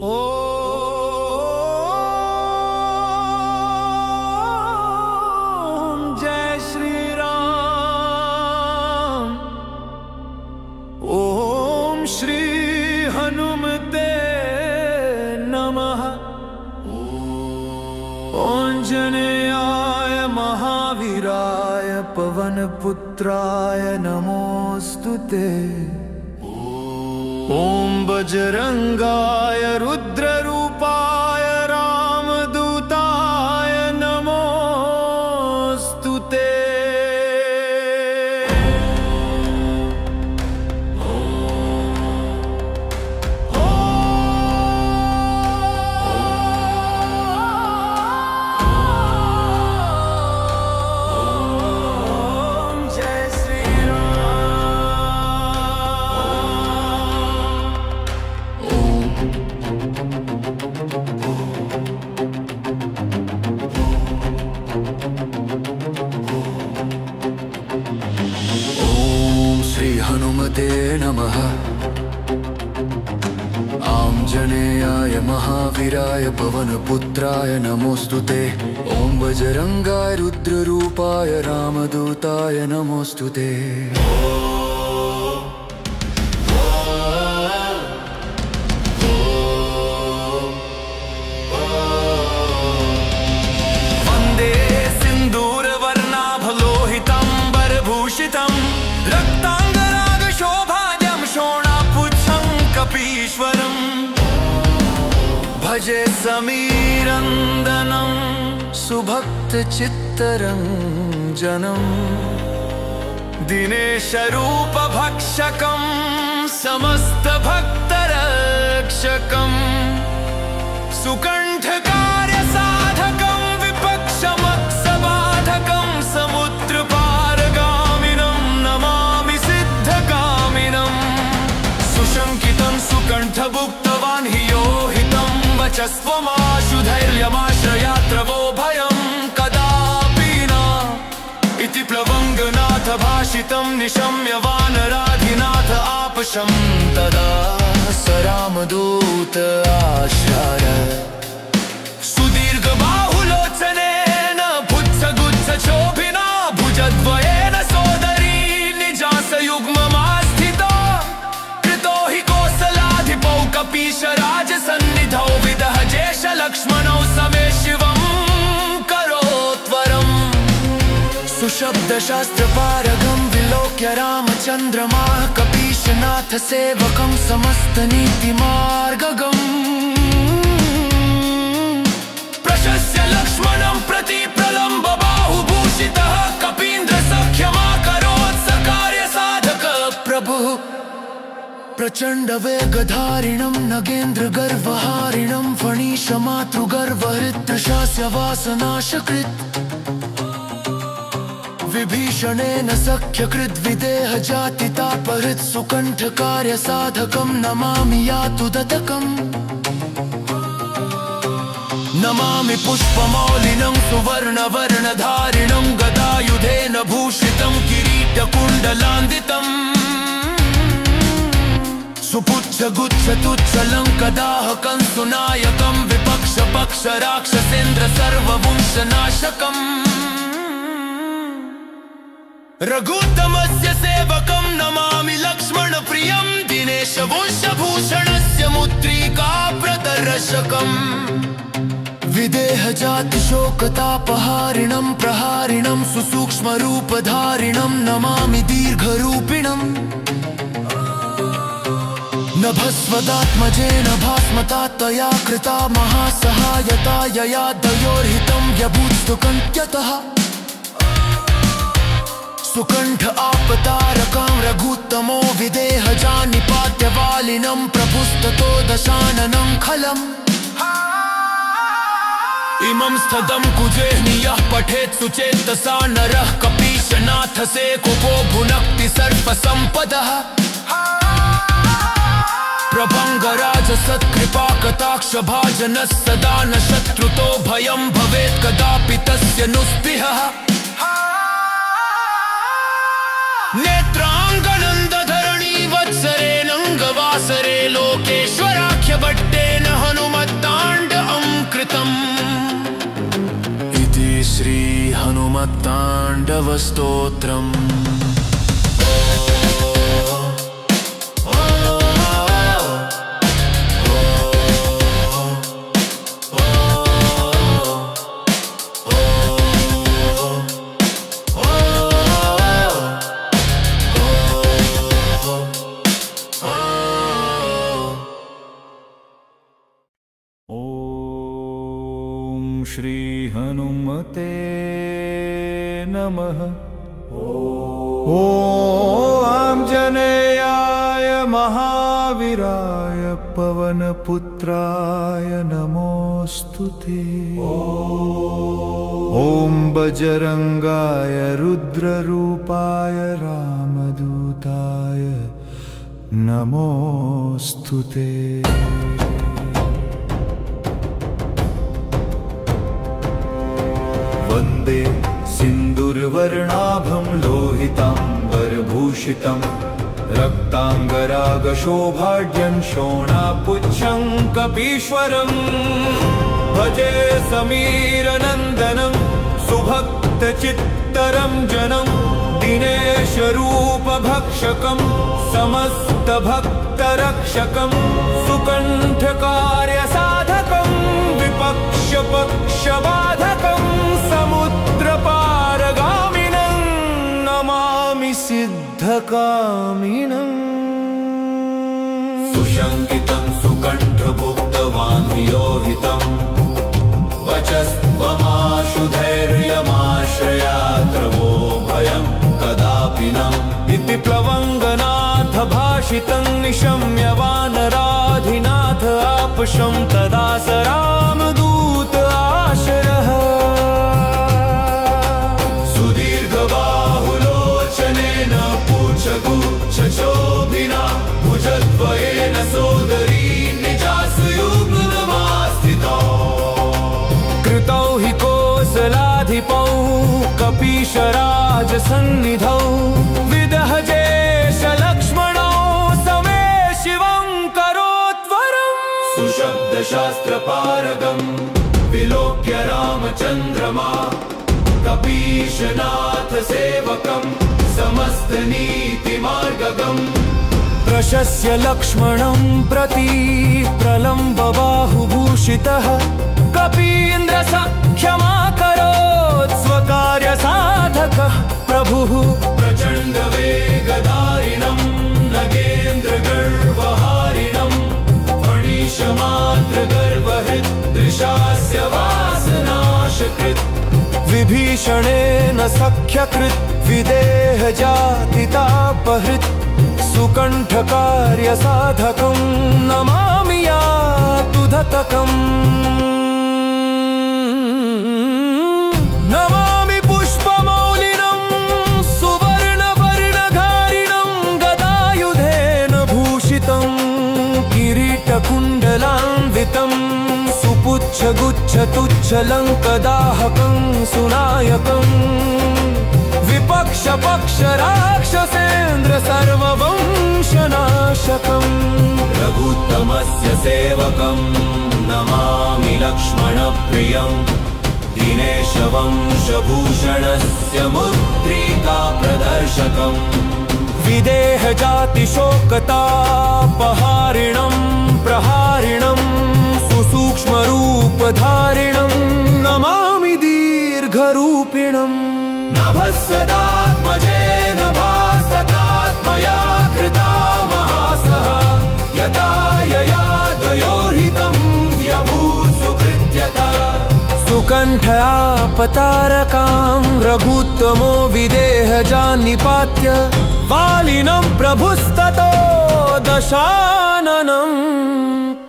ओम जय श्री राम। ओम श्री हनुमते नमः। आंजनेयाय महावीराय पवनपुत्राय नमोस्तुते। ओम बजरंगाय रुद्ररूपाय रामदूताय नमोस्तुते। हनुमते नमः। आंजनेयाय महावीराय पवनपुत्राय नमोस्तुते। ओम बजरंगाय रुद्ररूपाय रामदूताय नमोस्तुते। वंदे सिंदूरवर्णाभलोहितंबरभूषितं रक्तांगरागशोभाजं शोणापुच्छं कपीश्वरं भजे समीरन्दनं सुभक्तचित्तरञ्जनं दिनेशरूपभक्षकं समस्तभक्तरक्षकं सुकण्ठकार्यसाधकं विपक्षमक्षबाधकं समुद्रपारगामिनं नमामि सिद्धकामिनं सुशङ्कितं सुकण्ठभुक्तवान् हि यो हितं वचस्त्वमाशु धैर्यमाश्रयात्रवो भयं कदापि न इति प्लवङ्गनाथ भाषितं निशम्य वानराधिनाथ आपशं तदा स रामदूत आश्राय सुदीर्घबाहुलोचनेन पुच्छगुच्छशोभिना भुजद्वयेन सोदरी निजासयुग्ममास्थिता कृतो हि कोसलाधिपौ कपीशराजसन्निधौ विदः जेषलक्ष्मणौ समे शिवं करोत्वरम् सुशब्दशास्त्रपारगं विलोक्य रामचन्द्रमा कपीशनाथ सेवकं समस्तनीतिमार्गगम् प्रशस्य लक्ष्मणं प्रति प्रलम्ब बाहुभूषितः कपीन्द्रसख्यमाकरोत् सकार्यसाधक प्रभुः प्रचण्डवेगधारिणं नगेन्द्रगर्वहारिणं फणीशमातृगर्वहृत्रशास्य वासनाशकृत् विभीषणेन सख्यकृद्विदेह जातितापहृत् सुकण्ठकार्यसाधकं नमामि यातुदतकम् नमामि पुष्पमौलिनं सुवर्णवर्णधारिणं गदायुधेन भूषितं किरीटकुण्डलान्वितम् सुपुच्छगुच्छतुच्छलङ्कदाहकं सुनायकं विपक्षपक्षराक्षसेन्द्र सर्ववंशनाशकम् रघुत्तमस्य सेवकं नमामि लक्ष्मणप्रियं दिनेशवंशभूषणस्य मुद्रिकाप्रदर्शकम् विदेहजातिशोकतापहारिणं प्रहारिणं सुसूक्ष्मरूपधारिणं नमामि दीर्घरूपिणम् नभस्वदात्मजेन भास्मता त्वया कृता महासहायता यया दयोर्हितं व्यभूत्सुकन्त्यतः सुकण्ठ आपतारकं रघुत्तमो विदेहजानिपात्यवालिनं प्रभुस्ततो दशाननं खलम् इमं स्थदं कुजेह्नियः पठेत् सुचेतसा नरः कपीशनाथसे कुपो भुनक्ति सर्वसम्पदः प्रभङ्गराजसत्कृपाकटाक्षभाजनः सदा न शत्रुतो भयं भवेत् कदापि तस्य नुस्पृहः नेत्राङ्गनन्दधरणी वत्सरे नङ्गवासरे लोकेश्वराख्यभट्टेन हनु श्रीमत्ताण्डवस्तोत्रम्। श्री हनुमते नमः। ॐ आञ्जनेयाय महावीराय पवनपुत्राय नमोऽस्तुते। ॐ बजरंगाय रुद्ररूपाय रामदूताय नमोऽस्तुते। वन्दे सिन्दूरवर्णाभं लोहिताम्बरभूषितं रक्ताङ्गरागशोभाढ्यं शोणापुच्छं कपीश्वरम्। भजे समीरनन्दनं सुभक्तचित्तरं जनं दिनेशरूपभक्षकं समस्तभक्तरक्षकं सुकण्ठकार्यसाधकं विपक्षपक्षबाधकं समुद्रपारगामिनं नमामि सिद्धकामिनं। सुशङ्कितं सुकण्ठभुक्तवान्वियोहितं वचस्त्वमाशु धैर्यमाश्रयात्रवो भयं कदापि नम् इति प्लवङ्गनाथ भाषितं निशम्य वानराधिनाथ आपशं तदा स रामदूत आशरः। सुदीर्घबाहुलोचनेन पूच्छगुच्छशोभिना भुजद्वयेन सोदरी निजासुयुग्ममास्थितौ। कृतौ हि कोसलाधिपौ कपीशराजसन्निधौ विदहजेश लक्ष्मणौ समे शिवं करोत्वरम्। सुशब्दशास्त्रपारगं विलोक्य रामचन्द्रमा कपीशनाथ सेवकं समस्तनीतिमार्गगम्। प्रशस्य लक्ष्मणं प्रति प्रलम्बबाहुभूषितः कपीन्द्रसख्यमाकरोत् स्वकार्यसाधकः प्रभुः। प्रचण्डवेगधारिणं नगेन्द्रगर्वहारिणं फणीशमात्रगर्वहृत् दृशास्य वासनाशकृत्। विभीषणेन सख्यकृत् विदेहजातितापहृत् सुकण्ठकार्यसाधकं नमामि यातुधतकम्। नमामि पुष्पमौलिनं सुवर्णवर्णधारिणं गदायुधेन भूषितं किरीटकुण्डलान्वितं सुपुच्छगुच्छतुच्छलङ्कदाहकं सुनायकं। विपक्षपक्षराक्षसेन्द्र सर्ववंशनाशकं रघुत्तमस्य सेवकं नमामि लक्ष्मणप्रियं। दिनेशवंशभूषणस्य मुद्रिका प्रदर्शकम्। विदेहजातिशोकतापहारिणं प्रहारिणं सुसूक्ष्मरूपधारिणं नमामि दीर्घरूपिणम्। नभस्सदात्मजेन भासतात्मया कृता महासः यथा यया द्वयोर्हितं व्यभूत्सुकृत्यतः। सुकण्ठयापतारकां रघुत्तमो विदेहजान्निपात्य वालिनं प्रभुस्ततो दशाननं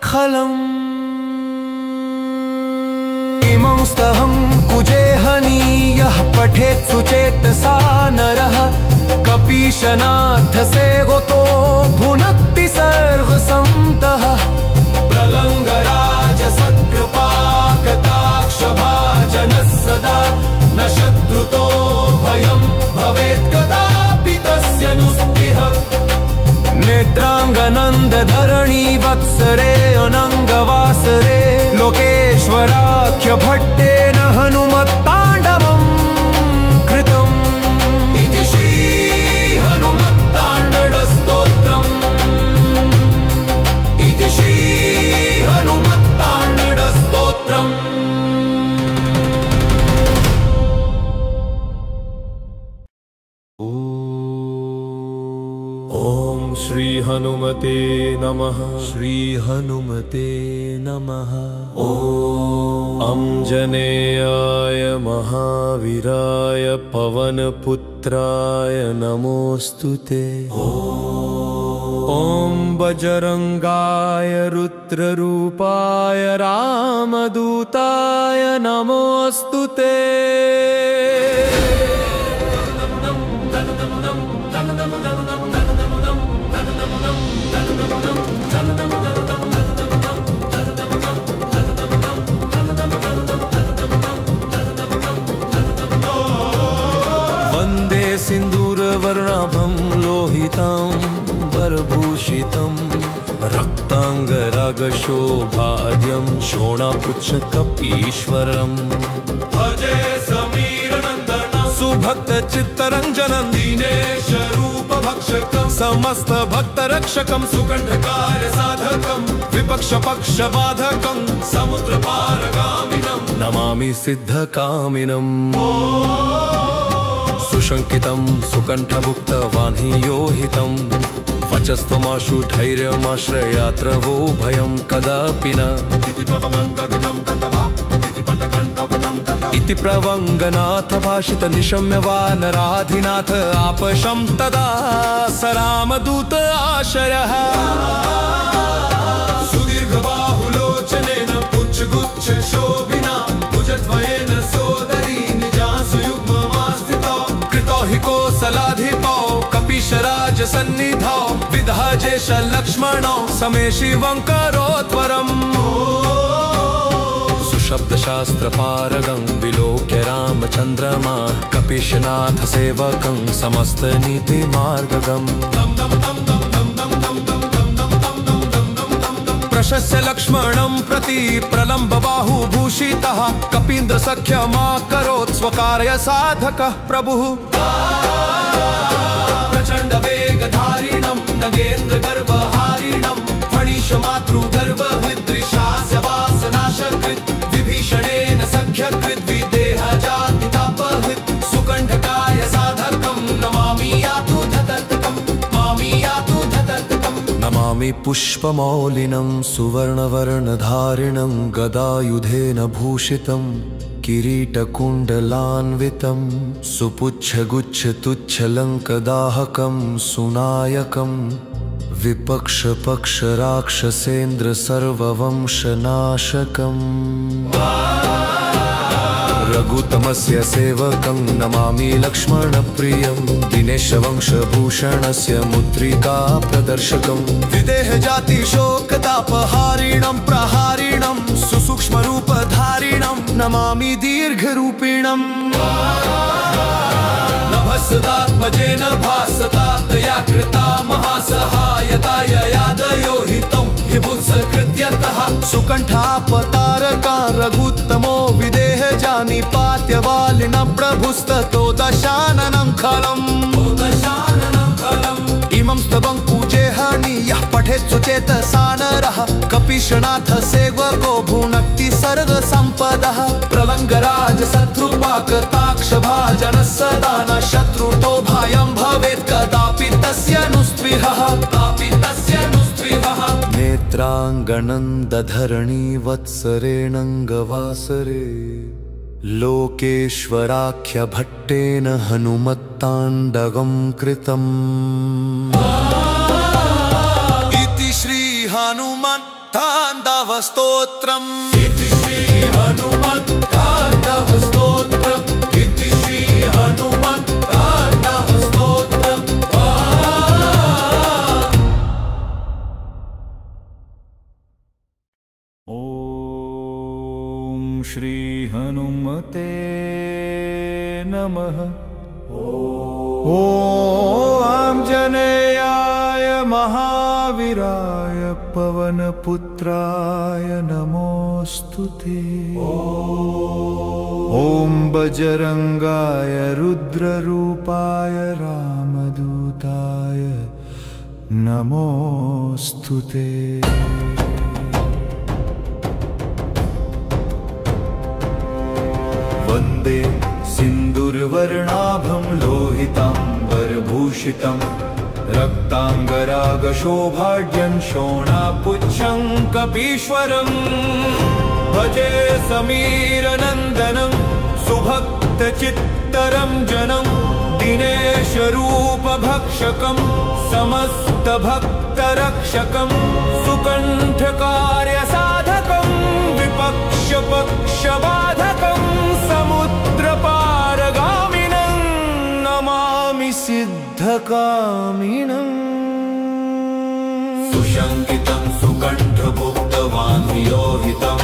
खलम्। इमं स्तहं कुजेहनीयः पठेत् सुचेतसा नरः कपीशनाथ सेवको भुनक्ति सर्वसन्तः। प्रलङ्गराजसत्कृपाकटाक्षभाजनः सदा न शत्रुतो भयं भवेत् कदापि तस्य नुस्तिः। नेत्राङ्गनन्दधरणी वत्सरे अनङ्गवासरे लोकेश्वराख्य भट्टेन हनुमत्ताण्डवम् हनुमते नमः। श्री हनुमते नमः। ॐ अंजनेयाय महावीराय पवनपुत्राय नमोऽस्तुते। ॐ बजरंगाय रुद्ररूपाय रामदूताय नमोऽस्तुते। वन्दे सिन्दूरवर्णाभं लोहितं वरभूषितं रक्ताङ्गरागशोभाद्यं शोणापुच्छकपीश्वरम्। भजे समीरनन्दनं सुभक्तचित्तरञ्जनं दीनेशरूपभक्षकं समस्तभक्तरक्षकं सुकण्ठकार्यसाधकं विपक्षपक्षबाधकं समुद्रपारगामिनं नमामि सिद्धकामिनम्। सुशङ्कितं सुकण्ठभुक्तवान्हियोहितं वचस्त्वमाशु धैर्यमाश्रयात्र वो भयं कदापि न। इति प्रवङ्गनाथ भाषित निशम्य वानराधिनाथ आपशं तदा स रामदूत आशयः। सुदीर्घबाहुलोचनेन पुच्छगुच्छशोभिना भुजद्वयेन सोदरी निजासुयुग्ममास्थितौ कृतो हि कोसलाधिपौ कपीशराजसन्निधौ विधाजेश लक्ष्मणौ समे शिवं करोत्वरम्। सुशब्दशास्त्रपारगं विलोक्य रामचन्द्रमा कपीशनाथ सेवकं समस्तनीतिमार्गगम्। प्रशस्य लक्ष्मणं प्रति प्रलम्ब बाहुभूषितः कपीन्द्र सख्यमाकरोत् स्वकार्य साधकः प्रभुः। प्रचण्ड वेगधारिणं नगेन्द्र गर्वहारिणं फणीशमातृगर्वहृद्दृशास्य वासनाशकृत् विभीषणेन सख्यकृत् विदेहजातितापहृत् सुकण्ठकाय साधकं नमामि यातु धतर्कं मामि यातु धतर्कम्। नमामि पुष्पमौलिनं सुवर्णवर्णधारिणं गदायुधेन भूषितं किरीटकुण्डलान्वितं सुपुच्छगुच्छतुच्छलङ्कदाहकं सुनायकं विपक्षपक्षराक्षसेन्द्र सर्ववंशनाशकम्। रघुतमस्य सेवकं नमामि लक्ष्मणप्रियं दिनेशवंशभूषणस्य मुद्रिका प्रदर्शकं विदेहजातिशोकतापहारिणं प्रहारिणं सुसूक्ष्मरूपधारिणं नमामि दीर्घरूपिणम्। नभस्सदात्मजेन भासतात्तया कृता महासहायता ययादयो हितं विभुत्सकृत्यतः सुकण्ठापतारका रघुत्तमो विदेह जानिपात्यवालिन प्रभुस्ततो दशाननं खलम्। इमं स्तवं पूजेहनि यः पठेत् सुचेतसा नरः कपीशनाथ सेवको भुनक्ति सर्वसम्पदः। प्रलङ्गराज शत्रुपाकटाक्षभाजनः सदा न शत्रुतो भयं भवेत् कदापि तस्य नुस्पृहः नेत्राङ्गनन्दधरणी वत्सरेणङ्गवासरे लोकेश्वराख्य भट्टेन हनुमत्ताण्डवं कृतम्। इति श्री हनुमत्ताण्डवस्तोत्रम्। इति श्री हनुमत्ताण्डवस्तोत्रम्। इति श्री हनुमत्ताण्डवस्तोत्रम्। ॐ श्री हनुमते नमः। ॐ आञ्जनेयाय महावीराय पवनपुत्राय नमोऽस्तुते। ॐ बजरंगाय रुद्ररूपाय रामदूताय नमोऽस्तुते। वन्दे सिन्दूरवर्णाभं लोहिताम्बरभूषितं रक्ताङ्गरागशोभाढ्यं शोणापुच्छं कपीश्वरम् भजे समीरनन्दनं सुभक्तचित्तरञ्जनं दिनेशरूपभक्षकं समस्तभक्तरक्षकं सुकण्ठकार्यसाधकं विपक्षपक्षबाधकं समुद्रपारगामिनं नमामि सिद्धकामिनम् सुशङ्कितं सुकण्ठभुक्तवान् विलोहितं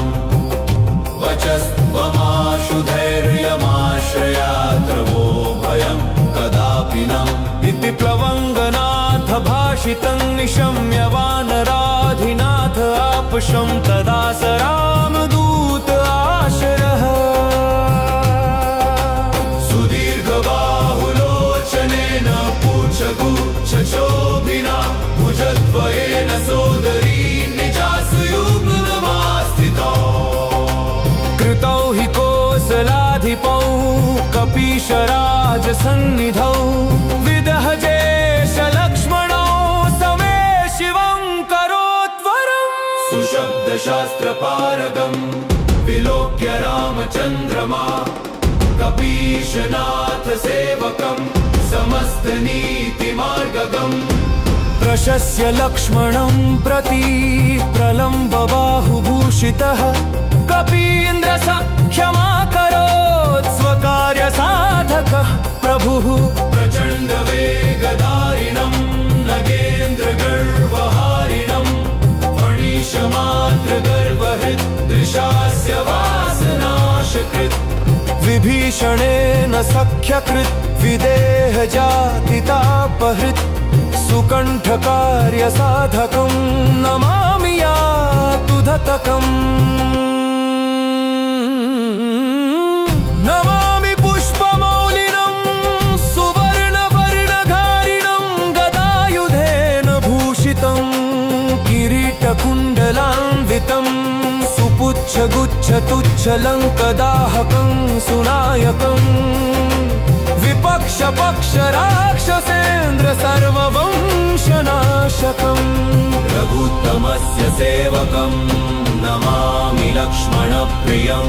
वचस्त्वमाशु धैर्यमाश्रयात्रवो भयं कदापि नम् इति प्लवङ्गनाथ भाषितं निशम्य वानराधिनाथ आपशं तदा स रामदूत आशरः सुदीर्घबाहुलोचनेन पूच्छगुच्छशोभिना भुजद्वयेन सोदरी निजासुयुग्मनमास्थितौ कृतौ हि कोसलाधिपौ कपीशराजसन्निधौ विदहजेश लक्ष्मणौ समे शिवं करोत्वरम् सुशब्दशास्त्रपारगम् विलोक्य रामचन्द्रमा कपीशनाथ सेवकं समस्तनीतिमार्गगम् प्रशस्य लक्ष्मणं प्रति प्रलम्बबाहुभूषितः कपीन्द्रसख्यमाकरोत् स्वकार्यसाधकः प्रभुः प्रचण्डवेगधारिणं नगेन्द्रगर्वहारिणं फणीशमात्रगर्वहृद्दृशास्य वासनाशकृत् विभीषणेन सख्यकृत् विदेहजातितापहृत् सुकण्ठकार्यसाधकं नमामि यातुधतकम् नमामि पुष्पमौलिनं सुवर्णवर्णधारिणं गदायुधेन भूषितं किरीटकुण्डलान्वितं सुपुच्छगुच्छतुच्छलङ्कदाहकं सुनायकम् विपक्षपक्षराक्षसेन्द्र सर्ववंशनाशकम् रघुत्तमस्य सेवकं नमामि लक्ष्मणप्रियं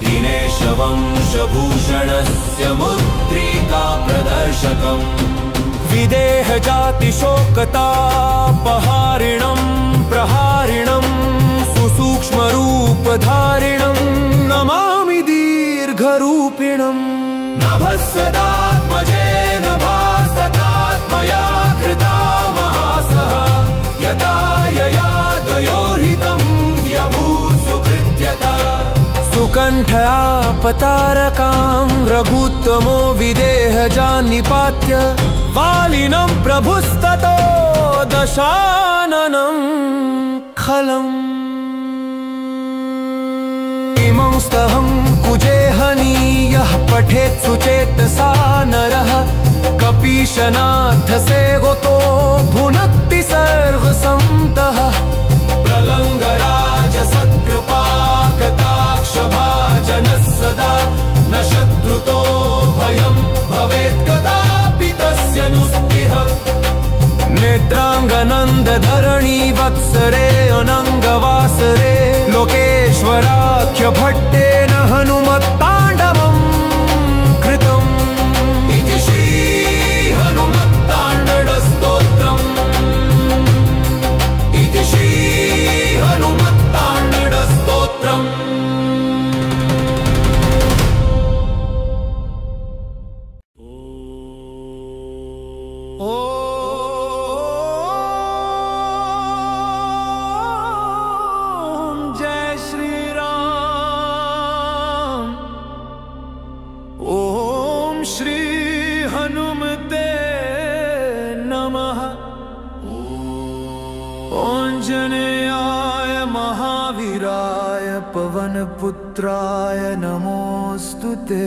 दिनेशवंशभूषणस्य मुद्रिका प्रदर्शकम् विदेहजातिशोकतापहारिणं प्रहारिणं सुसूक्ष्मरूपधारिणं नमामि दीर्घरूपिणम् नभस्सदात्मजेन भासतात्मया कृता महासः यथा यया दयोहितं व्यभूत्सुकृत्यता सुकण्ठयापतारकां रघुत्तमो विदेहजान्निपात्य वालिनं प्रभुस्ततो दशाननं खलम् इमं स्तहं कुजेहनीयः पठेत् सुचेतसा नरः कपीशनाथ सेवको भुनक्ति सर्वसन्तः प्रलङ्गराजसत्कृपाकटाक्षभाजनः सदा न शत्रुतो भयं भवेत् कदापि तस्य नुस्पृह नेत्राङ्गनन्दधरणी वत्सरे अनङ्गवासरे लोकेश्वराख्य भट्टेन हनुमत्ताण्डवं कृतम् इति श्री हनुमत्ताण्डवस्तोत्रम् इति श्री हनुमत्ताण्डवस्तोत्रम् पवनपुत्राय नमोऽस्तुते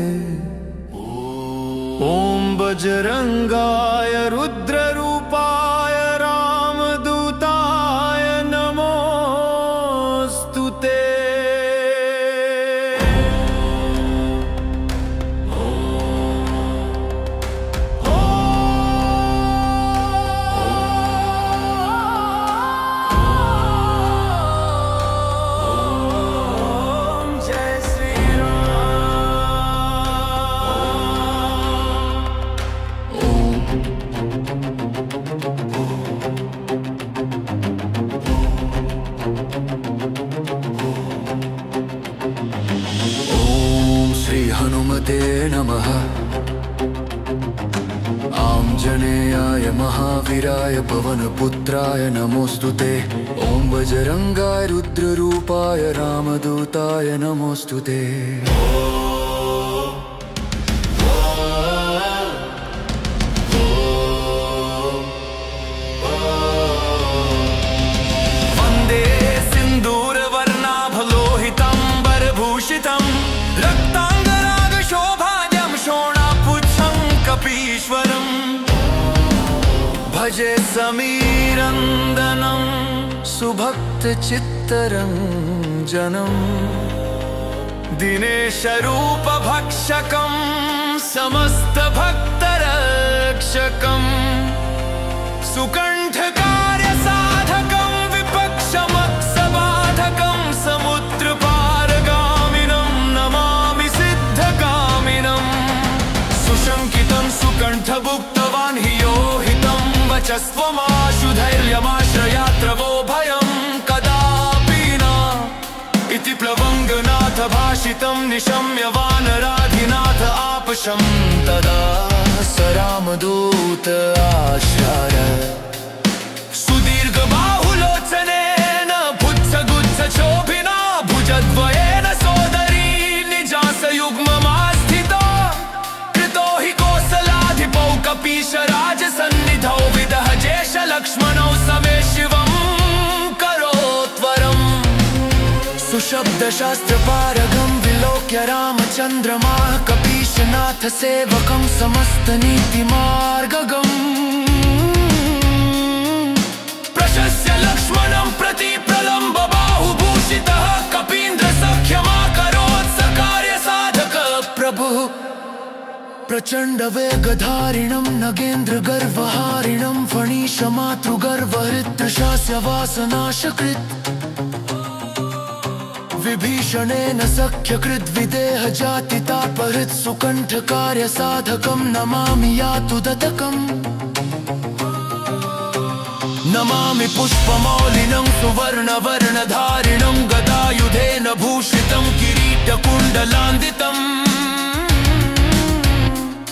ॐ बजरंगाय रुद्ररूपाय रामदूताय नमोऽस्तुते हनुमते नमः। आञ्जनेयाय महावीराय पवनपुत्राय नमोऽस्तुते। ॐ बजरंगाय रुद्ररूपाय रामदूताय नमोऽस्तुते। वन्दे सिन्दूरवर्णाभलोहितम्बरभूषितं रक्ताङ्गरागशोभाजं शोणापुच्छं कपीश्वरम् भजे समीरन्दनं सुभक्तचित्तरञ्जनं दिनेशरूपभक्षकं समस्तभक्तरक्षकं सुकण्ठकार्यसाधकं विपक्षमक्षबाधकं समुद्रपारगामिनं नमामि सिद्धकामिनं सुशङ्कितं सुकण्ठभुक्तवान् हि यो हितं वचस्त्वमाशु धैर्यमाश्रयात्रवो भयं कदापि न इति प्लवङ्गनाथ भाषितं निशम्य वानराधिनाथ आपशं तदा स रामदूत आश्रार सुदीर्घबाहुलोचनेन पुच्छगुच्छशोभिना भुजद्वयेन सोदरी निजासयुग्ममास्थिता कृतो हि कोसलाधिपौ कपीशराजसन्निधौ विदः जेशलक्ष्मणौ समे शिवं करोत्वरम् सुशब्दशास्त्रपारगं विलोक्य रामचन्द्रमा कपीशनाथ सेवकं समस्तनीतिमार्गगम् प्रशस्य लक्ष्मणं प्रति प्रलम्ब बाहुभूषितः कपीन्द्रसख्यमाकरोत् सकार्यसाधक प्रभुः प्रचण्डवेगधारिणं नगेन्द्रगर्वहारिणं फणीशमातृगर्वहृत्रशास्य वासनाशकृत् विभीषणेन सख्यकृद्विदेह जातितापहृत् सुकण्ठकार्यसाधकं नमामि यातुदतकम् नमामि पुष्पमौलिनं सुवर्णवर्णधारिणं गदायुधेन भूषितं किरीटकुण्डलान्वितम्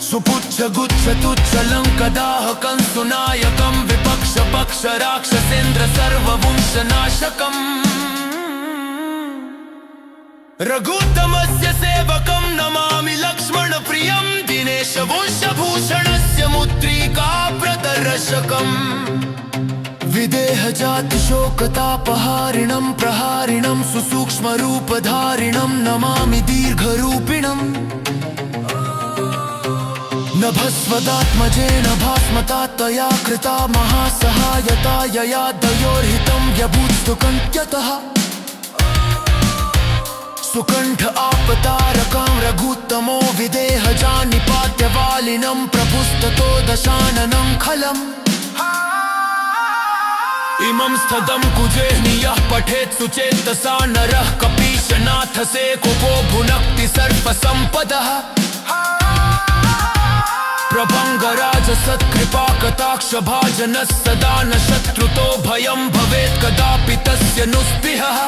सुपुच्छगुच्छतुच्छलङ्कदाहकं सुनायकं विपक्षपक्षराक्षसेन्द्र सर्ववंशनाशकम् रघुत्तमस्य सेवकं नमामि लक्ष्मणप्रियं दिनेशवंशभूषणस्य मुद्रिकाप्रदर्शकम् विदेहजातिशोकतापहारिणं प्रहारिणं सुसूक्ष्मरूपधारिणं नमामि दीर्घरूपिणम् नभस्वदात्मजेन भास्मता त्वया कृता महासहायता यया दयोर्हितं व्यभूत्सुकण्ठ्यतः सुकण्ठ आपतारकं रघुत्तमो विदेहजानिपात्यवालिनं प्रभुस्ततो दशाननं खलम् इमं स्थदं कुजेह्नियः पठेत् सुचेतसा नरः कपीशनाथ सेवको भुनक्ति सर्वसम्पदः प्रभङ्गराज सत्कृपा कटाक्ष भाजनः सदा न शत्रुतो भयं भवेत् कदापि तस्य नुस्पृहः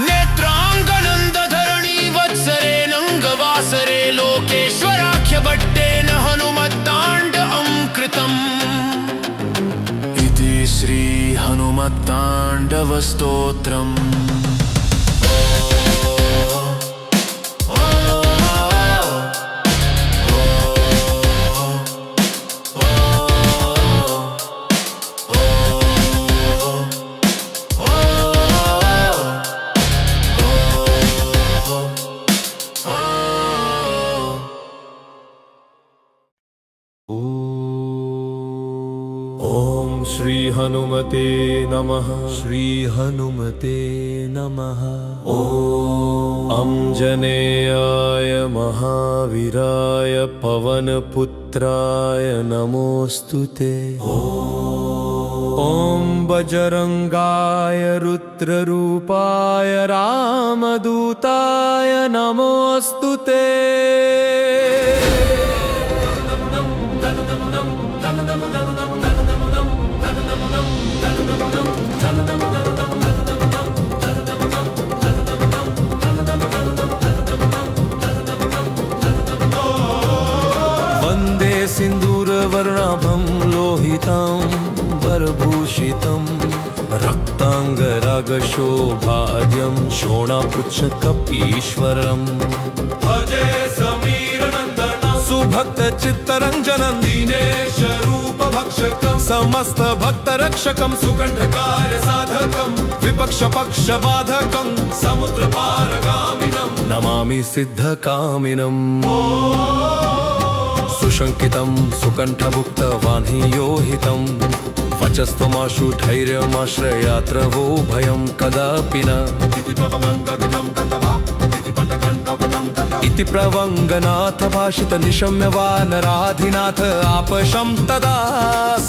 नेत्राङ्गनन्दधरणी वत्सरेणङ्गवासरे लोकेश्वराख्यभट्टेन हनुमत्ताण्डवं कृतम् इति श्री हनुमत्ताण्डवस्तोत्रम्। श्री हनुमते नमः। श्री हनुमते नमः। ॐ अंजनेयाय महावीराय पवनपुत्राय नमोऽस्तुते। ॐ बजरंगाय रुद्ररूपाय रामदूताय नमोऽस्तुते। भूषितं रक्ताङ्गरागशोभाद्यं शोणापुच्छकपीश्वरम् भजे समीरनन्दनं सुभक्तचित्तरञ्जनं दीनेश रूपभक्षकं समस्तभक्तरक्षकं सुकण्ठकार्य साधकं विपक्षपक्षबाधकं समुद्रपारगामिनं नमामि सिद्धकामिनम् सुशङ्कितं सुकण्ठभुक्तवान्हियोहितं वचस्त्वमाशु धैर्यमाश्रयात्र वो भयं कदापि न इति प्रवङ्गनाथ भाषित निशम्य वानराधिनाथ आपशं तदा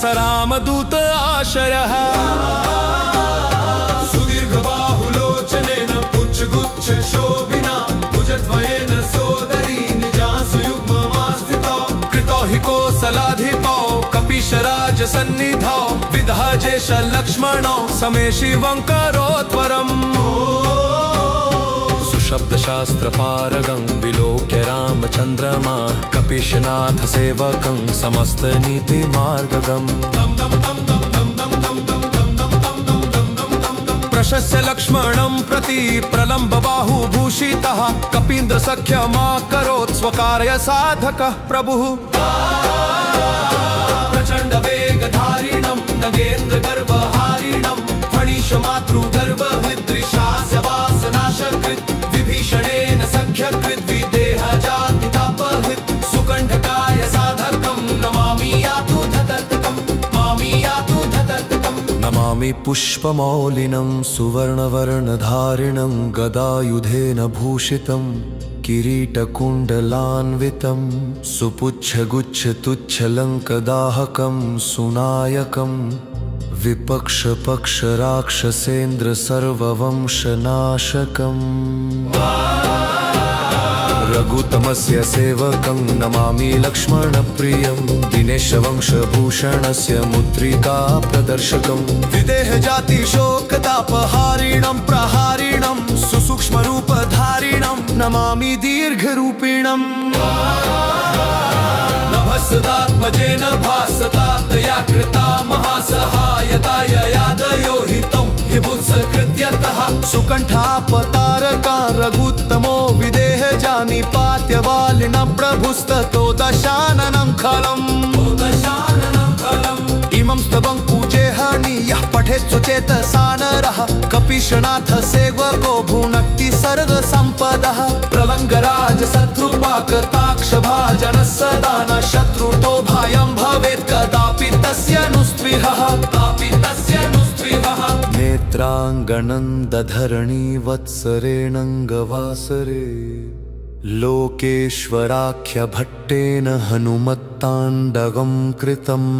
स रामदूत आशयः सुदीर्घबाहुलोचनेन पुच्छगुच्छ शोभिना भुजद्वयेन सोदरी निजासुयुग्ममास्थितौ कृतो हि कोसलाधिपौ कपीशराजसन्निधौ विधाजेश लक्ष्मणौ समे शिवं करोत्वरम् सुशब्दशास्त्रपारगं विलोक्य रामचन्द्रमा कपीशनाथ सेवकं समस्तनीतिमार्गगम् प्रशस्य लक्ष्मणं प्रति प्रलम्ब बाहुभूषितः कपीन्द्रसख्यमाकरोत् स्वकार्य साधकः प्रभुः प्रचण्ड वेगधारिणं नगेन्द्रगर्वहारिणं फणीशमातृगर्वहृद्दृशास्य वासनाशकृत् विभीषणेन सख्यकृत् विदेहजातितापहृत् सुकण्ठकाय साधकं नमामि यातु धतर्कं मामि यातु धतर्कम् नमामि पुष्पमौलिनं सुवर्णवर्णधारिणं गदायुधेन भूषितं किरीटकुण्डलान्वितं सुपुच्छगुच्छतुच्छलङ्कदाहकं सुनायकं विपक्षपक्षराक्षसेन्द्र सर्ववंशनाशकम् रघुतमस्य सेवकं नमामि लक्ष्मणप्रियं दिनेशवंशभूषणस्य मुद्रिका प्रदर्शकं विदेहजातिशोकतापहारिणं प्रहारिणं सुसूक्ष्मरूपधारिणं नमामि दीर्घरूपिणम् नभस्सदात्मजेन भासतातया कृता महासहायता ययादयो हितं हिबुत्सकृत्यतः सुकण्ठापतारका रघुत्तमो विदेहजानिपात्यवालिनं प्रभुस्ततो दशाननं खलम् इमं स्तवं पूजेहनीयः पठेत् सुचेतसानरः कपीशनाथ सेवको भुनक्ति सर्वसम्पदः प्रलङ्गराज शत्रुपाकताक्षभाजनः सदा न शत्रुतो भयं भवेत् कदापि तस्य नुस्पृहः नेत्राङ्गणन्दधरणी वत्सरेणङ्गवासरे लोकेश्वराख्यभट्टेन हनुमत्ताण्डवं कृतम्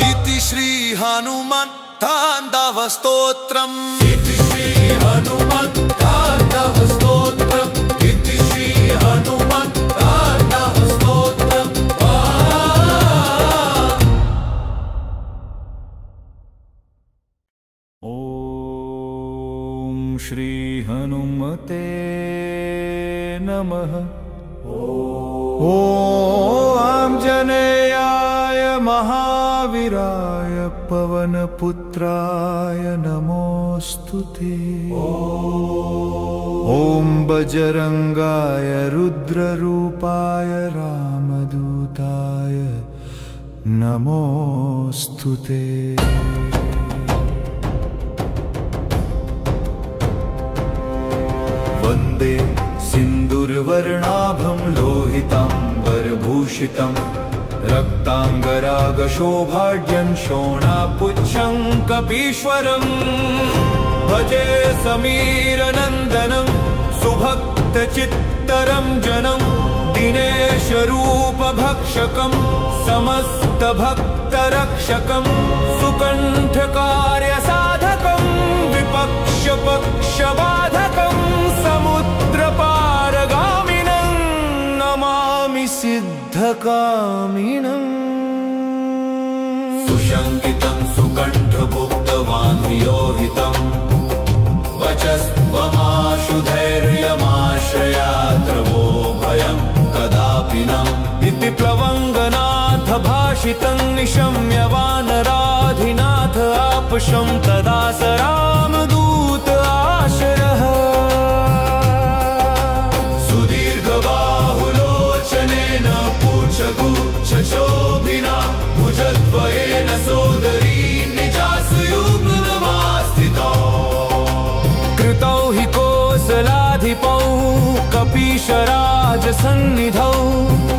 इति श्री हनुमत्ताण्डवस्तोत्रम् इति श्री हनुमत्ताण्डवस्तोत्रम् इति श्री हनुमत्ताण्डवस्तोत्रम् ॐ श्री हनुमते नमः। ॐ आञ्जनेयाय महावीराय पवनपुत्राय नमोऽस्तुते। ॐ बजरङ्गाय रुद्ररूपाय रामदूताय नमोऽस्तुते। वन्दे सिन्दूरवर्णाभं लोहिताम्बरभूषितं रक्ताङ्गरागशोभाढ्यं शोणापुच्छं कपीश्वरम् भजे समीरनन्दनं सुभक्तचित्तरञ्जनं दिनेशरूपभक्षकं समस्तभक्तरक्षकं सुकण्ठकार्यसाधकं विपक्षपक्षबाधकं समुद्रपारगामिनं नमामि सिद्धकामिनम् सुशङ्कितं सुकण्ठभुक्तवान्वियोहितं वचस्त्वमाशु धैर्यमाश्रयात्र वो भयं कदापि न इति प्लवङ्गनाथ भाष भाषितं निशम्य वानराधिनाथ आपशं तदा स रामदूत आशरः सुदीर्घबाहुलोचनेन पूच्छगुच्छशोभिना भुजद्वयेन सोदरी निजासुयुग्ममास्थितौ कृतौ हि कोसलाधिपौ कपीशराजसन्निधौ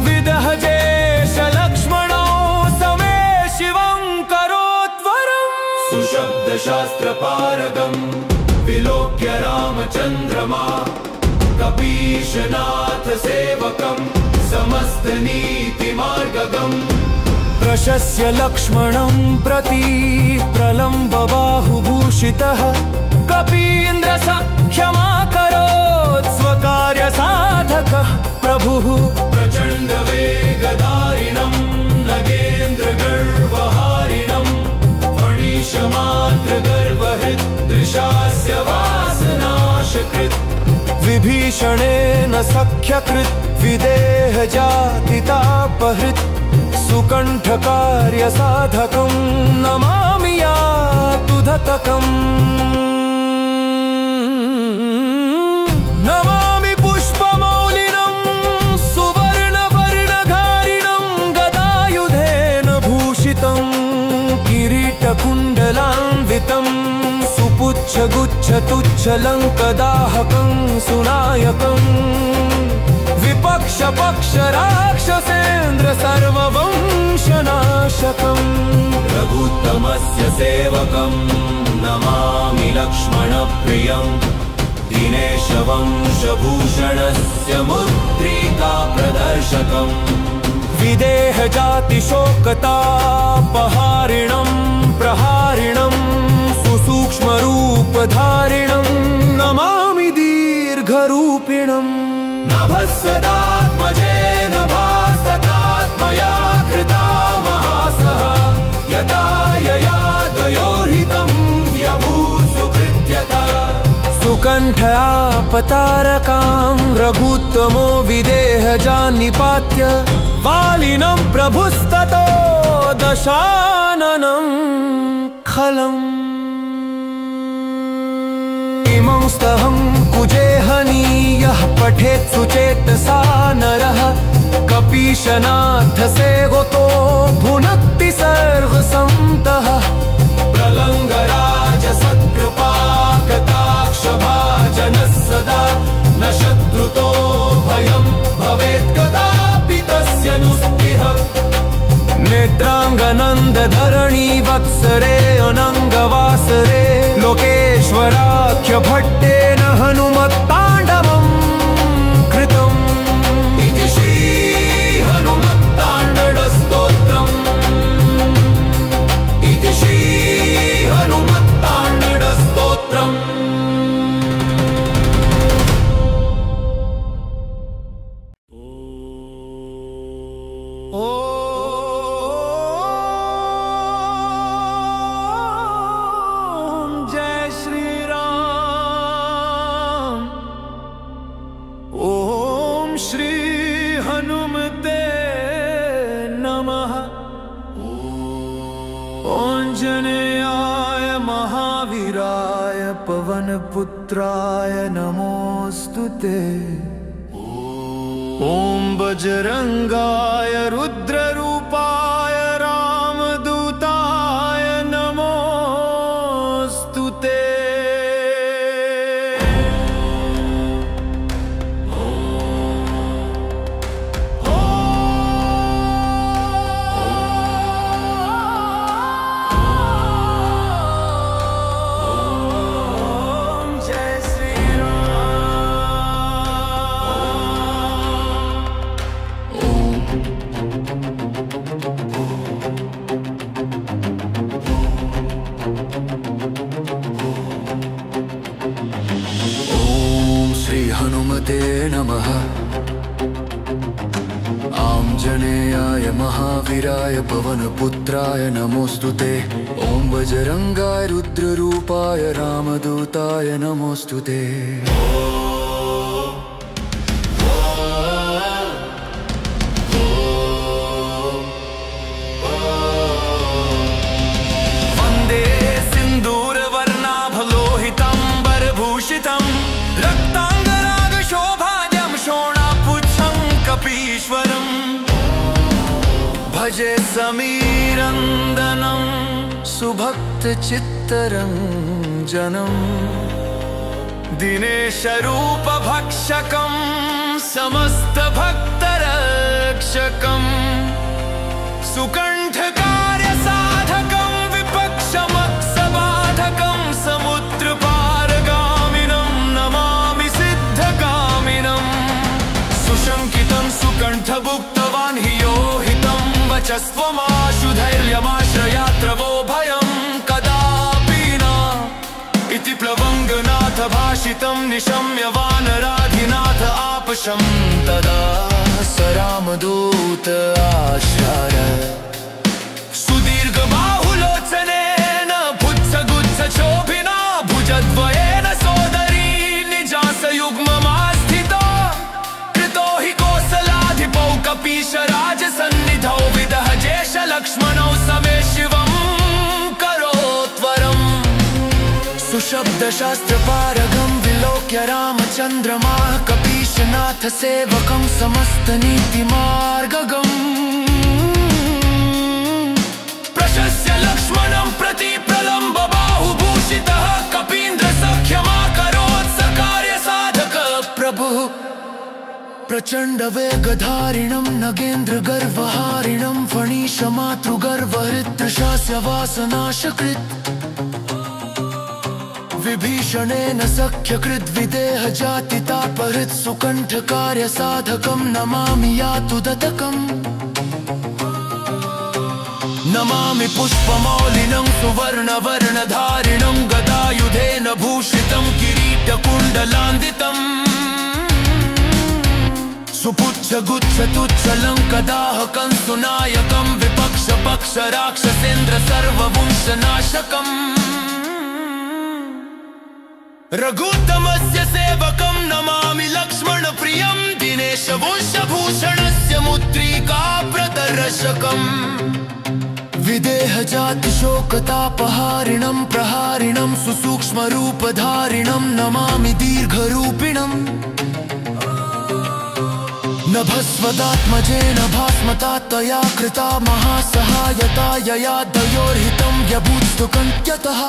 विदहजेश लक्ष्मणौ समे शिवं करोत्वरम् सुशब्दशास्त्रपारगं विलोक्य रामचन्द्रमा कपीशनाथ सेवकं समस्तनीतिमार्गगम् प्रशस्य लक्ष्मणं प्रति प्रलम्ब बाहुभूषितः कपीन्द्रसख्यमाकरोत् स्वकार्यसाधकः प्रभुः प्रचण्डवेगधारिणं नगेन्द्रगर्वहारिणं फणीशमात्रगर्वहृद्दृशास्य वासनाशकृत् विभीषणेन सख्यकृत् विदेहजातितापहृत् सुकण्ठकार्यसाधकं नमामि यातुधतकम् नमामि पुष्पमौलिनं सुवर्णवर्णधारिणं गदायुधेन भूषितं किरीटकुण्डलान्वितं सुपुच्छगुच्छतुच्छलङ्कदाहकं सुनायकम् विपक्षपक्षराक्षसेन्द्र सर्ववंशनाशकम् रघुत्तमस्य सेवकं नमामि लक्ष्मणप्रियम् दिनेशवंशभूषणस्य मुद्रिका प्रदर्शकम् विदेहजातिशोकतापहारिणं प्रहारिणं सुसूक्ष्मरूपधारिणं नमामि दीर्घरूपिणम् नभस्सदात्मजेन भासतात्मया कृता महासः यदा यया द्वयोर्हितं व्यभूत्सुकृत्यतः सुकण्ठयापतारकां रघुत्तमो विदेहजान्निपात्य वालिनं प्रभुस्ततो दशाननं खलम् इमं स्तहं कुजेहनीयः पठेत् सुचेतसा नरः कपीशनाथ सेवको भुनक्ति सर्वसन्तः प्रलङ्गराजसत्कृपाकटाक्षभाजनः सदा न शत्रुतो भयं भवेत् कदापि तस्य नुस्पृह नेत्राङ्गनन्दधरणी वत्सरे अनङ्गवासरे लोकेश्वराख्य भट्टेन हनुमत्ताण्डवं कृतम् इति श्री हनुमत्ताण्डवस्तोत्रम् इति श्री हनुमत्ताण्डवस्तोत्रम् पवनपुत्राय नमोऽस्तुते ॐ बजरंगाय रुद्ररूपाय रामदूताय नमोऽस्तुते नमः। आञ्जनेयाय महावीराय पवनपुत्राय नमोऽस्तुते। ॐ बजरंगाय रुद्ररूपाय रामदूताय नमोऽस्तुते। भजे समीरन्दनं सुभक्तचित्तरञ्जनम् दिनेशरूपभक्षकं समस्तभक्तरक्षकं सुकण्ठकार्यसाधकं विपक्षमक्षबाधकं समुद्रपारगामिनं नमामि सिद्धकामिनं सुशङ्कितं सुकण्ठभुक्तवान् हि यो हितं वचस्त्वमाशु धैर्यमाश्रयात्रवो भयं कदापि न इति प्लवङ्गनाथ भाषितं निशम्य वानराधिनाथ आपशं तदा स रामदूत आश्रार सुदीर्घबाहुलोचनेन पुच्छगुच्छशोभिना भुजद्वयेन सोदरी निजासयुग्ममास्थितो कृतो हि कोसलाधिपौ कपीशराजसन्निधौ विदहजेश लक्ष्मणौ समे शिवं करोत्वरम् सुशब्दशास्त्रपारगं विलोक्य रामचन्द्रमा कपीशनाथ सेवकं समस्तनीतिमार्गगम् प्रशस्य लक्ष्मणं प्रति प्रलम्ब बाहुभूषितः कपीन्द्रसख्यमाकरोत् सकार्यसाधक प्रभुः प्रचण्डवेगधारिणं नगेन्द्रगर्वहारिणं फणीशमातृगर्वहृत्तशास्य वासनाशकृत् विभीषणेन सख्यकृद्विदेह जातितापहृत् सुकण्ठकार्यसाधकं नमामि यातुदतकम् नमामि पुष्पमौलिनं सुवर्णवर्णधारिणं गदायुधेन भूषितं किरीटकुण्डलान्वितम् सुपुच्छगुच्छतुच्छलङ्कदाहकं सुनायकं विपक्षपक्षराक्षसेन्द्र सर्ववंशनाशकम् रघुत्तमस्य सेवकं नमामि लक्ष्मणप्रियं दिनेशवंशभूषणस्य मुद्रिकाप्रदर्शकम् विदेहजातिशोकतापहारिणं प्रहारिणं सुसूक्ष्मरूपधारिणं नमामि दीर्घरूपिणम् नभस्वदात्मजेन भास्मता त्वया कृता महासहायता यया दयोर्हितं व्यभूत्सुकन्त्यतः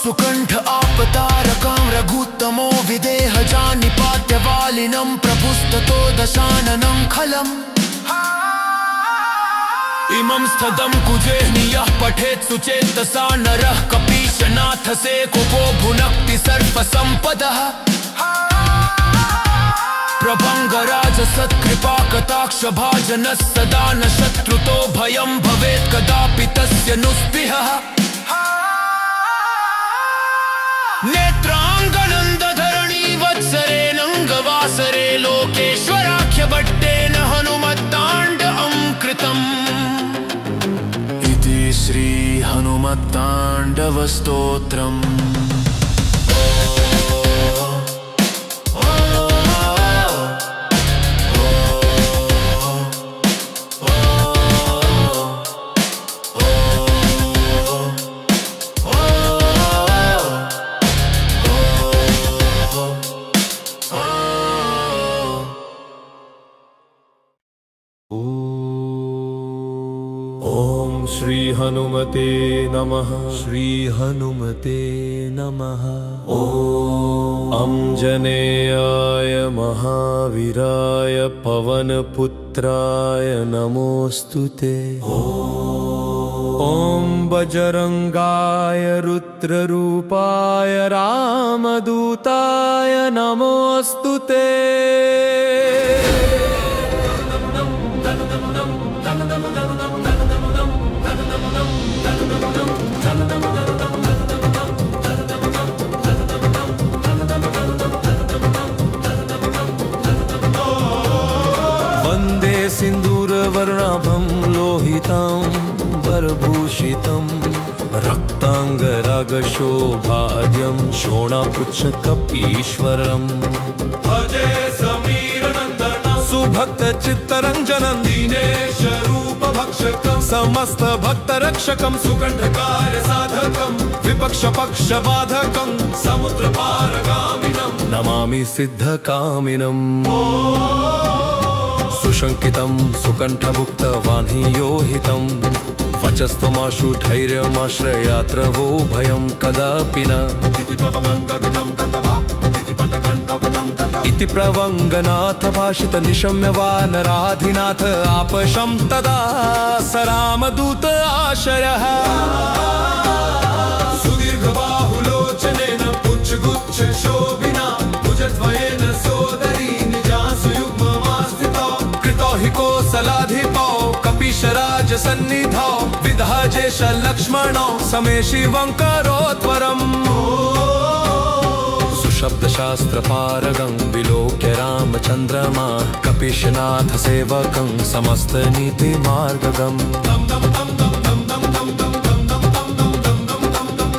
सुकण्ठ आपतारकं रघुत्तमो विदेहजानिपात्यवालिनं प्रभुस्ततो दशाननं खलम् इमं स्थदं कुजेह्नियः पठेत् सुचेतसा नरः कपीशनाथसे कुपो भुनक्ति सर्पसम्पदः प्रभङ्गराज सत्कृपा कटाक्ष भाजनः सदा न शत्रुतो भयं भवेत् कदापि तस्य नुस्पृहः नेत्राङ्गनन्दधरणी वत्सरेणङ्गवासरे लोकेश्वराख्यभट्टेन हनुमत्ताण्डवं कृतम् इति श्री हनुमत्ताण्डवस्तोत्रम् श्री हनुमते नमः। श्री हनुमते नमः। ॐ अंजनेयाय महावीराय पवनपुत्राय नमोऽस्तुते। ॐ बजरंगाय रुद्ररूपाय रामदूताय नमोऽस्तुते। वन्दे सिन्दूरवर्णाभं लोहितं वरभूषितं रक्ताङ्गरागशोभाढ्यं शोणापुच्छकपीश्वरम् भजे समीरनन्दनं सुभक्तचित्तरञ्जनं दिनेशरूपभक्षकं समस्तभक्तरक्षकं सुकण्ठकार्यसाधकं विपक्षपक्षबाधकं समुद्रपारगामिनं नमामि सिद्धकामिनम् शङ्कितं सुकण्ठभुक्तवान् हि योहितं वचस्त्वमाशु धैर्यमाश्रयात्र वो भयं कदापि न इति प्रवङ्गनाथ भाषित निशम्य वानराधिनाथ आपशं तदा स रामदूत आशयः सुदीर्घबाहुलोचनेन पुच्छगुच्छ शोभिना भुजद्वयेन सोदरी निजासु युग्ममास्थितौ कृतो हि कोसलाधिपौ कपीशराज सन्निधौ विधाजेश लक्ष्मणौ समे शिवं करोत्वरम् शब्दशास्त्रपारगं विलोक्य रामचन्द्रमा कपीशनाथ सेवकं समस्तनीतिमार्गगम्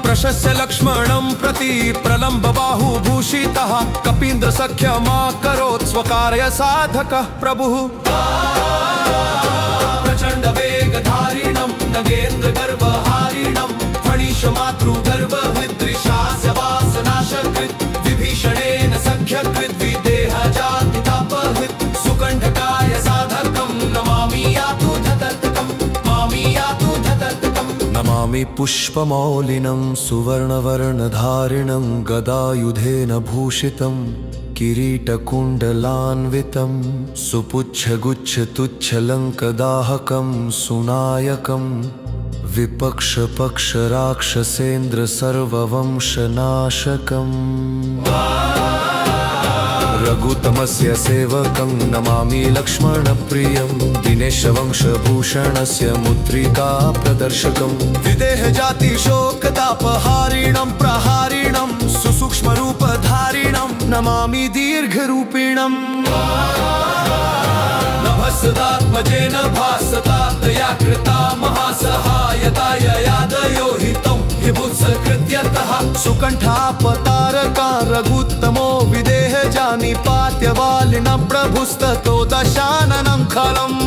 प्रशस्य लक्ष्मणं प्रति प्रलम्ब बाहुभूषितः कपीन्द्र सख्यमाकरोत् स्वकार्य साधकः प्रभुः प्रचण्ड वेगधारिणं नगेन्द्र गर्भहारिणं फणीश मातृगर्भ विदृशास्य वासनाशकृत् विभीषणेन सख्यकृत् विदेह जातितापहृत् सुकण्ठकाय साधकं नमामि यातु धतर्कं मामि यातु धतर्कं नमामि पुष्पमौलिनं सुवर्णवर्णधारिणं गदायुधेन भूषितं किरीटकुण्डलान्वितं सुपुच्छगुच्छतुच्छलङ्कदाहकं सुनायकं विपक्षपक्षराक्षसेन्द्र सर्ववंशनाशकम् रघुतमस्य सेवकं नमामि लक्ष्मणप्रियं दिनेशवंशभूषणस्य मुद्रिका प्रदर्शकं विदेह जाति शोकतापहारिणं प्रहारिणं सुसूक्ष्मरूपधारिणं नमामि दीर्घरूपिणम् नभस्सदात्मजेन भासतात्तया कृता महासहायता ययादयो हितं विभुत्सकृत्यतः सुकण्ठापतारका रघुत्तमो विदेह जानिपात्यवालिन प्रभुस्ततो दशाननं खलम्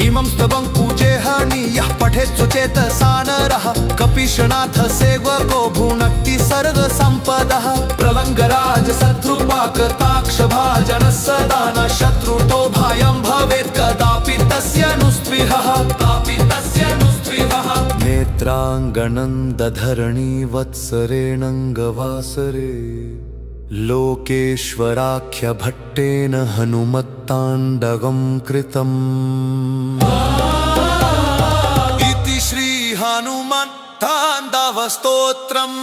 इमं स्तवं पूजेहनि यः पठेत् सुचेतसा नरः कपीशनाथ सेवको भुनक्ति सर्वसम्पदः प्रलङ्गराज शत्रुपाकताक्ष भाजनः सदा न शत्रुतो भयं भवेत् कदापि तस्य नुस्पृहः नेत्राङ्गनन्दधरणी वत्सरेणङ्गवासरे लोकेश्वराख्य भट्टेन हनुमत्ताण्डवं कृतम् इति श्री हनुमत्ताण्डव स्तोत्रम्